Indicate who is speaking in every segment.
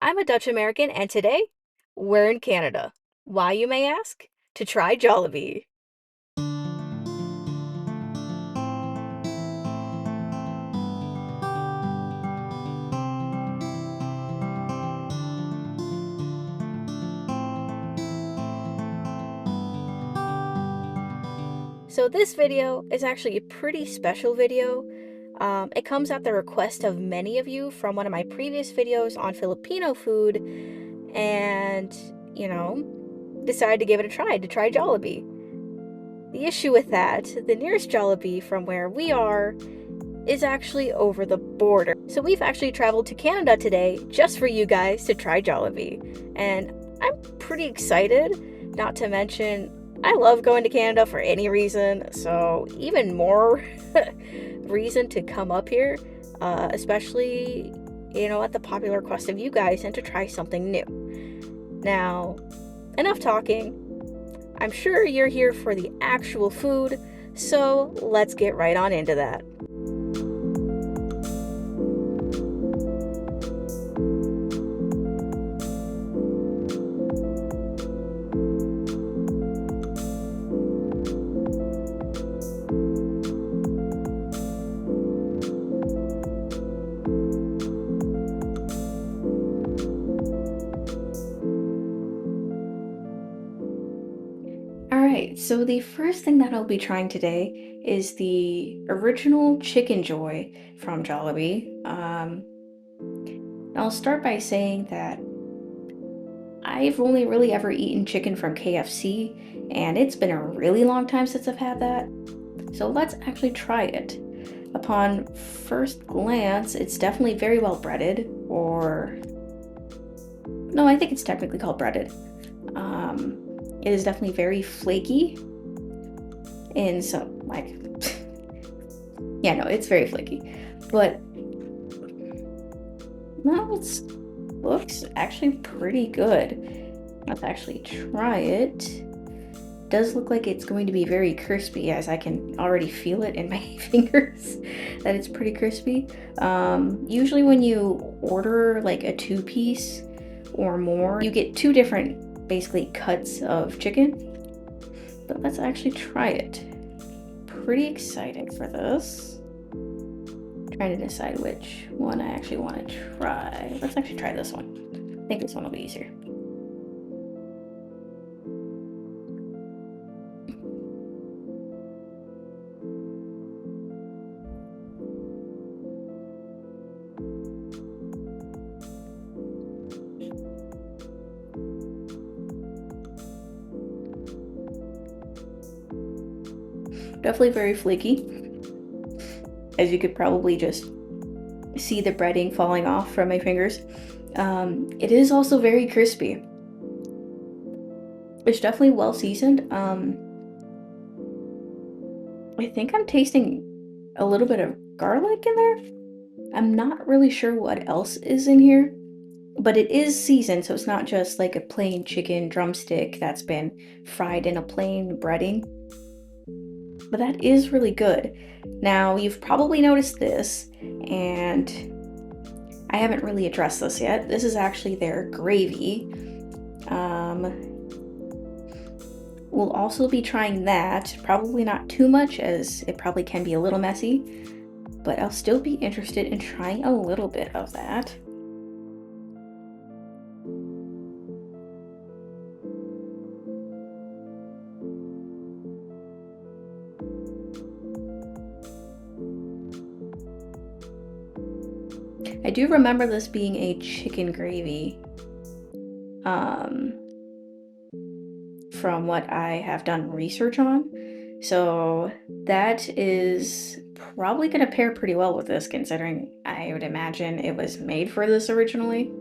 Speaker 1: I'm a Dutch American, and today we're in Canada. Why, you may ask? To try Jollibee. So, this video is actually a pretty special video. It comes at the request of many of you from one of my previous videos on Filipino food, and, you know, decided to give it a try, to try Jollibee. The issue with that, the nearest Jollibee from where we are is actually over the border. So we've actually traveled to Canada today just for you guys to try Jollibee. And I'm pretty excited, not to mention I love going to Canada for any reason, so even more reason to come up here, especially, at the popular request of you guys and to try something new. Now, enough talking. I'm sure you're here for the actual food, so let's get right on into that. Alright, so the first thing that I'll be trying today is the original Chicken Joy from Jollibee. I'll start by saying that I've only really ever eaten chicken from KFC, and it's been a really long time since I've had that. So let's actually try it. Upon first glance, it's definitely very well breaded, or no, I think it's technically called breaded. It is definitely very flaky, and so yeah, no, it's very flaky. But no, it looks actually pretty good. Let's actually try it. Does look like it's going to be very crispy, as I can already feel it in my fingers that it's pretty crispy. Usually when you order like a 2-piece or more, you get 2 different basically cuts of chicken, but let's actually try it. Pretty excited for this. Trying to decide which one I actually want to try. Let's actually try this one. I think this one will be easier. Definitely very flaky, as you could probably just see the breading falling off from my fingers. It is also very crispy. It's definitely well seasoned. I think I'm tasting a little bit of garlic in there. I'm not really sure what else is in here, but it is seasoned, so it's not just like a plain chicken drumstick that's been fried in a plain breading. But that is really good. Now, you've probably noticed this, and I haven't really addressed this yet. This is actually their gravy. We'll also be trying that. Probably not too much, as it probably can be a little messy, but I'll still be interested in trying a little bit of that. I do remember this being a chicken gravy, from what I have done research on. So that is probably going to pair pretty well with this, considering I would imagine it was made for this originally.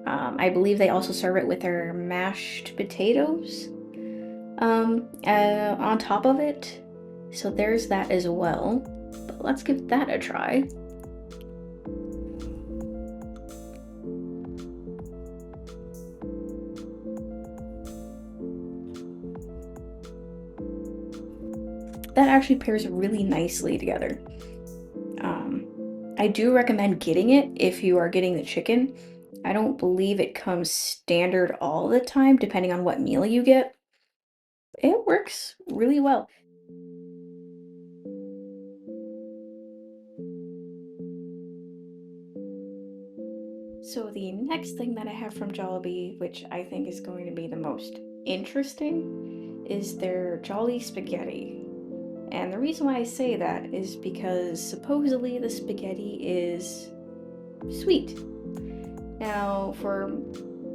Speaker 1: I believe they also serve it with their mashed potatoes on top of it. So there's that as well. But let's give that a try. That actually pairs really nicely together. I do recommend getting it if you are getting the chicken. I don't believe it comes standard all the time, depending on what meal you get. It works really well. So the next thing that I have from Jollibee, which I think is going to be the most interesting, is their Jolly Spaghetti. And the reason why I say that is because supposedly the spaghetti is sweet. Now, for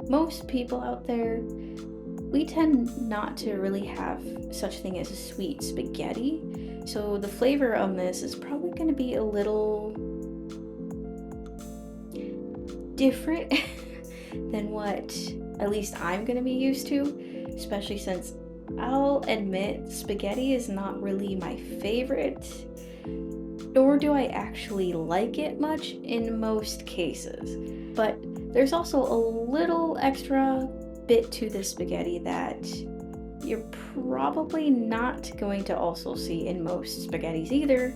Speaker 1: most people out there, we tend not to really have such thing as a sweet spaghetti. So the flavor of this is probably going to be a little different than what at least I'm going to be used to, especially since I'll admit spaghetti is not really my favorite, nor do I actually like it much in most cases. But there's also a little extra bit to the spaghetti that you're probably not going to also see in most spaghettis either,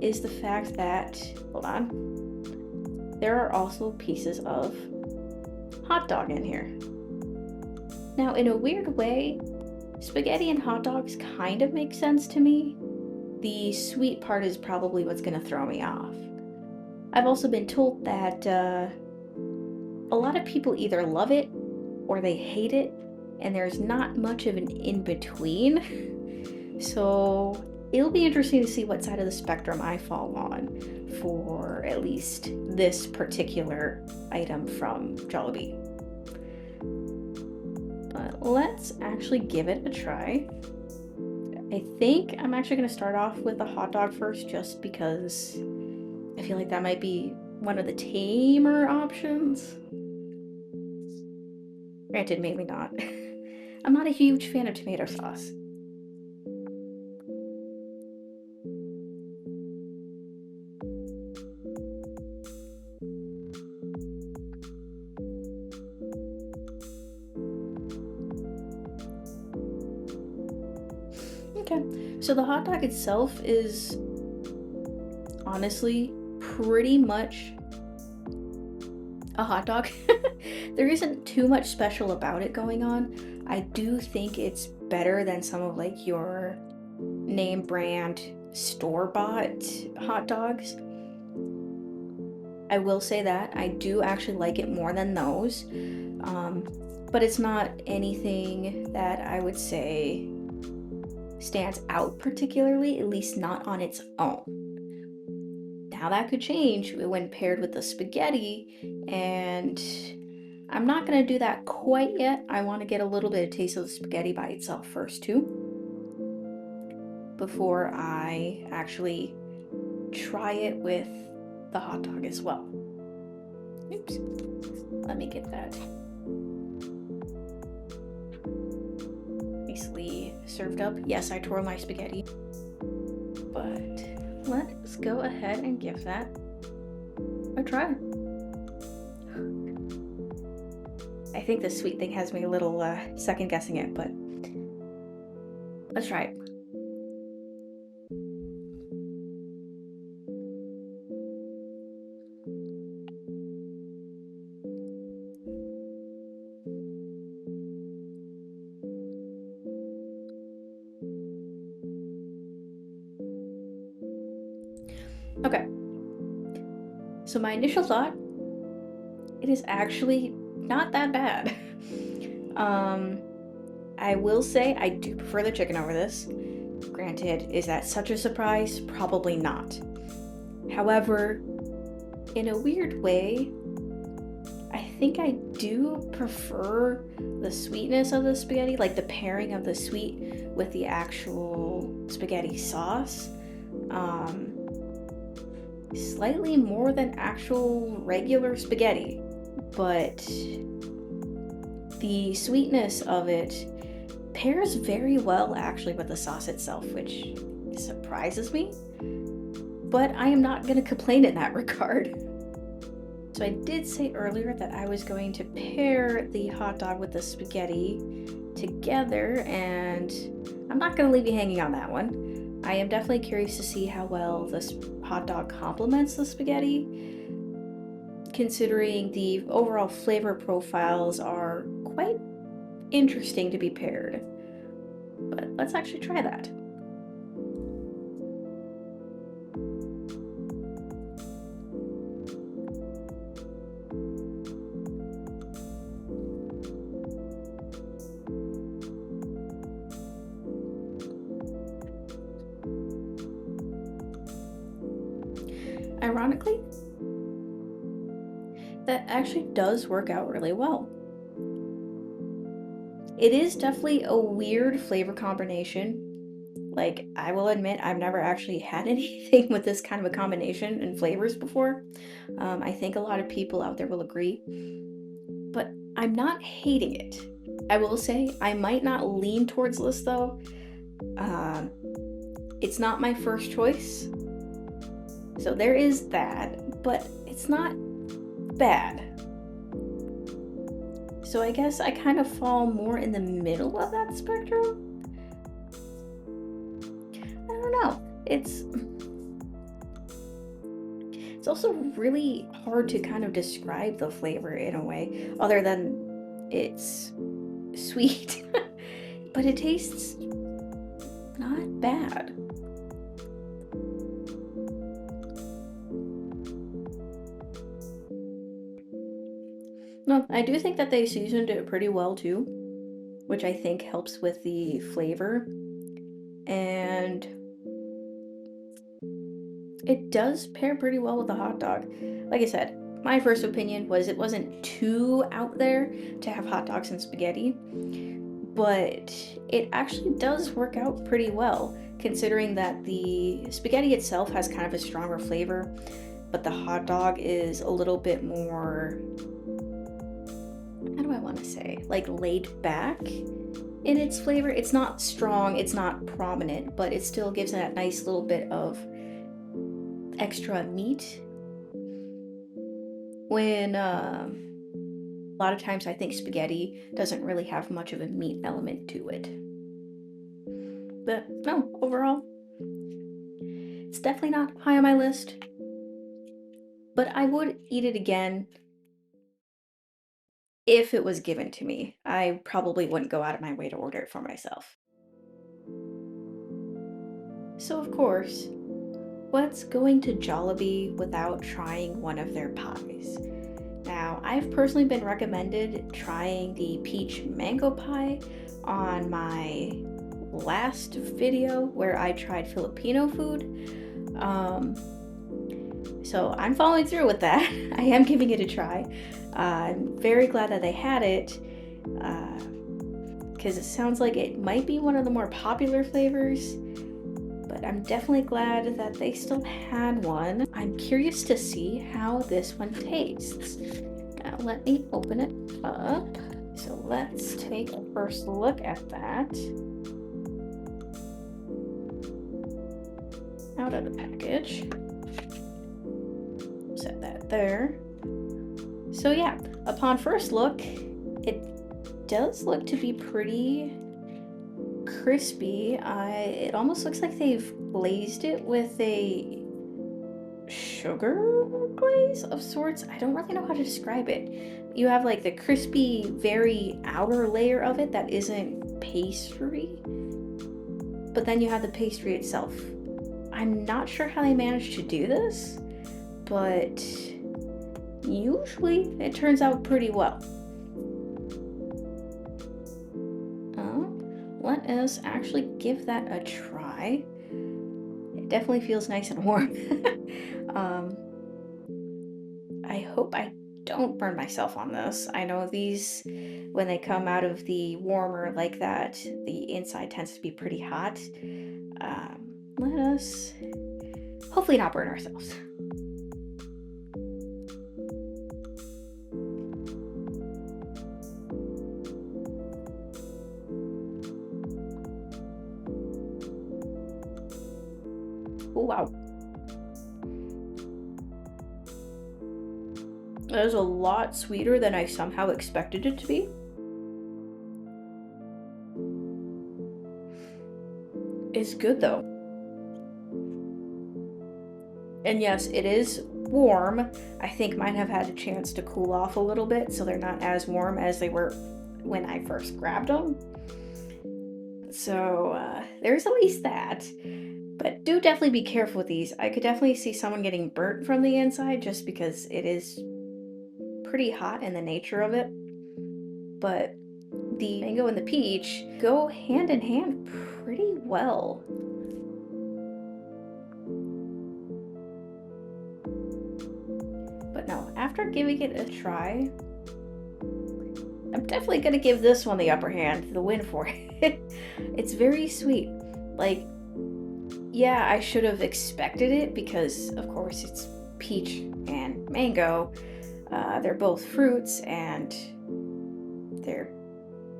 Speaker 1: is the fact that, hold on, there are also pieces of hot dog in here. Now, in a weird way, spaghetti and hot dogs kind of make sense to me. The sweet part is probably what's gonna throw me off. I've also been told that a lot of people either love it or they hate it, and there's not much of an in-between. So it'll be interesting to see what side of the spectrum I fall on for at least this particular item from Jollibee. But let's actually give it a try. I think I'm actually going to start off with a hot dog first, just because I feel like that might be one of the tamer options. Granted, maybe not. I'm not a huge fan of tomato sauce. Okay, so the hot dog itself is honestly pretty much a hot dog. There isn't too much special about it going on. I do think it's better than some of like your name brand store-bought hot dogs. I will say that I do actually like it more than those, but it's not anything that I would say stands out particularly, at least not on its own. Now that could change when paired with the spaghetti, and I'm not going to do that quite yet. I want to get a little bit of taste of the spaghetti by itself first too, before I actually try it with the hot dog as well. Oops, let me get that nicely served up. Yes, I tore my spaghetti, but let's go ahead and give that a try. I think the sweet thing has me a little second guessing it, but let's try it. Okay, so my initial thought, it is actually not that bad. I will say I do prefer the chicken over this. Granted, is that such a surprise? Probably not. However, in a weird way, I think I do prefer the sweetness of the spaghetti, like the pairing of the sweet with the actual spaghetti sauce. Slightly more than actual regular spaghetti, but the sweetness of it pairs very well actually with the sauce itself, which surprises me, but I am not going to complain in that regard. So I did say earlier that I was going to pair the hot dog with the spaghetti together, and I'm not going to leave you hanging on that one. I am definitely curious to see how well this hot dog complements the spaghetti. considering the overall flavor profiles are quite interesting to be paired. But let's actually try that. Ironically, that actually does work out really well. It is definitely a weird flavor combination. Like, I will admit, I've never actually had anything with this kind of a combination in flavors before. I think a lot of people out there will agree, but I'm not hating it. I will say I might not lean towards this though. It's not my first choice, so there is that, but it's not bad. So I guess I kind of fall more in the middle of that spectrum. I don't know. It's also really hard to kind of describe the flavor in a way, other than it's sweet, but it tastes not bad. No, I do think that they seasoned it pretty well too, which I think helps with the flavor. And it does pair pretty well with the hot dog. Like I said, my first opinion was it wasn't too out there to have hot dogs and spaghetti, but it actually does work out pretty well, considering that the spaghetti itself has kind of a stronger flavor, but the hot dog is a little bit more, how do I want to say, like laid back in its flavor. It's not strong, it's not prominent, but it still gives that nice little bit of extra meat. When a lot of times I think spaghetti doesn't really have much of a meat element to it. But no, overall, it's definitely not high on my list, but I would eat it again if it was given to me. I probably wouldn't go out of my way to order it for myself. So of course, what's going to Jollibee without trying one of their pies? Now, I've personally been recommended trying the peach mango pie on my last video where I tried Filipino food. So I'm following through with that. I am giving it a try. I'm very glad that they had it, because it sounds like it might be one of the more popular flavors, but I'm definitely glad that they still had one. I'm curious to see how this one tastes. Now let me open it up. So let's take a first look at that. Out of the package. Set that there. So yeah, upon first look, it does look to be pretty crispy. It almost looks like they've glazed it with a sugar glaze of sorts. I don't really know how to describe it. You have like the crispy, very outer layer of it that isn't pastry, but then you have the pastry itself. I'm not sure how they managed to do this, but usually it turns out pretty well. Let us actually give that a try. It definitely feels nice and warm. I hope I don't burn myself on this. I know these, when they come out of the warmer like that, the inside tends to be pretty hot. Let us hopefully not burn ourselves. Oh, wow. That is a lot sweeter than I somehow expected it to be. It's good though. And yes, it is warm. I think mine have had a chance to cool off a little bit, so they're not as warm as they were when I first grabbed them. So there's at least that. But do definitely be careful with these. I could definitely see someone getting burnt from the inside just because it is pretty hot in the nature of it. But the mango and the peach go hand in hand pretty well. But no, after giving it a try, I'm definitely gonna give this one the upper hand, the win for it. It's very sweet. Like, yeah, I should have expected it because, of course, it's peach and mango. They're both fruits and they're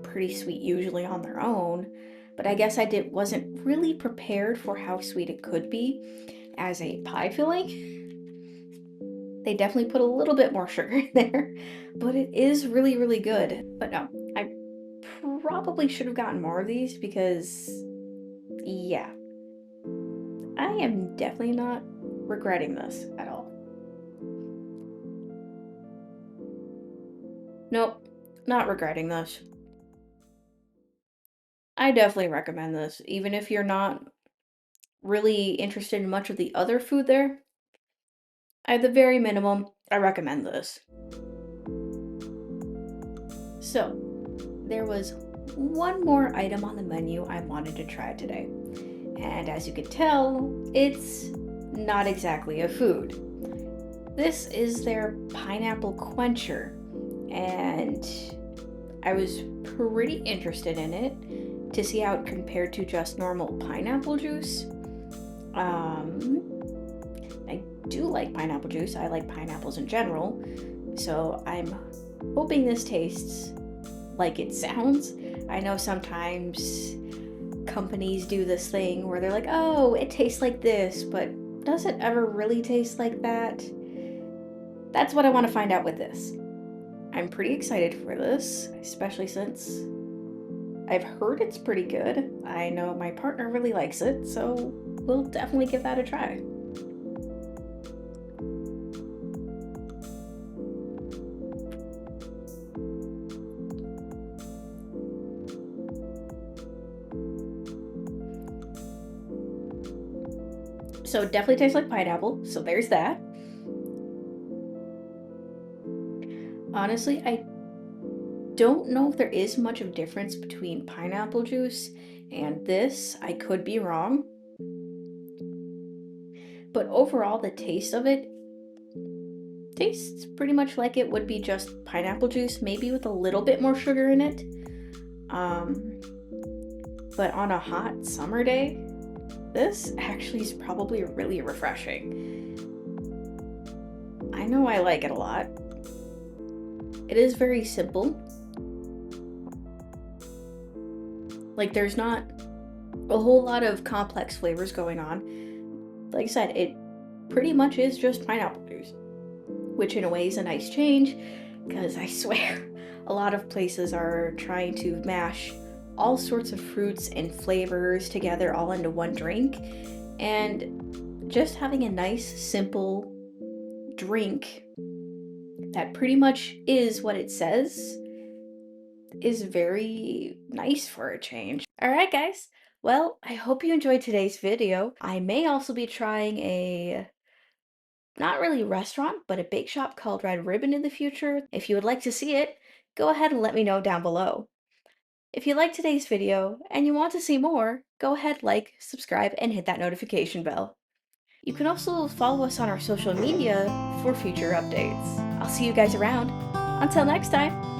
Speaker 1: pretty sweet usually on their own. But I guess wasn't really prepared for how sweet it could be as a pie filling. They definitely put a little bit more sugar in there, but it is really, really good. But no, I probably should have gotten more of these because, yeah, I am definitely not regretting this at all. Nope, not regretting this. I definitely recommend this, even if you're not really interested in much of the other food there. At the very minimum, I recommend this. So, there was one more item on the menu I wanted to try today. And as you can tell, it's not exactly a food. This is their pineapple quencher, and I was pretty interested in it to see how it compared to just normal pineapple juice. I do like pineapple juice. I like pineapples in general, so I'm hoping this tastes like it sounds. I know sometimes companies do this thing where they're like, oh, it tastes like this, but does it ever really taste like that? That's what I want to find out with this. I'm pretty excited for this, especially since I've heard it's pretty good. I know my partner really likes it, so we'll definitely give that a try. So it definitely tastes like pineapple, so there's that. Honestly, I don't know if there is much of a difference between pineapple juice and this. I could be wrong. But overall, the taste of it tastes pretty much like it would be just pineapple juice, maybe with a little bit more sugar in it. But on a hot summer day, this actually is probably really refreshing. I know I like it a lot. It is very simple. Like, there's not a whole lot of complex flavors going on. Like I said, it pretty much is just pineapple juice, which in a way is a nice change, because I swear a lot of places are trying to mash all sorts of fruits and flavors together all into one drink, and just having a nice simple drink that pretty much is what it says is very nice for a change. Alright guys, well, I hope you enjoyed today's video. I may also be trying a, not really restaurant, but a bake shop called Red Ribbon in the future. If you would like to see it, go ahead and let me know down below. If you liked today's video and you want to see more, go ahead, like, subscribe, and hit that notification bell. You can also follow us on our social media for future updates. I'll see you guys around. Until next time!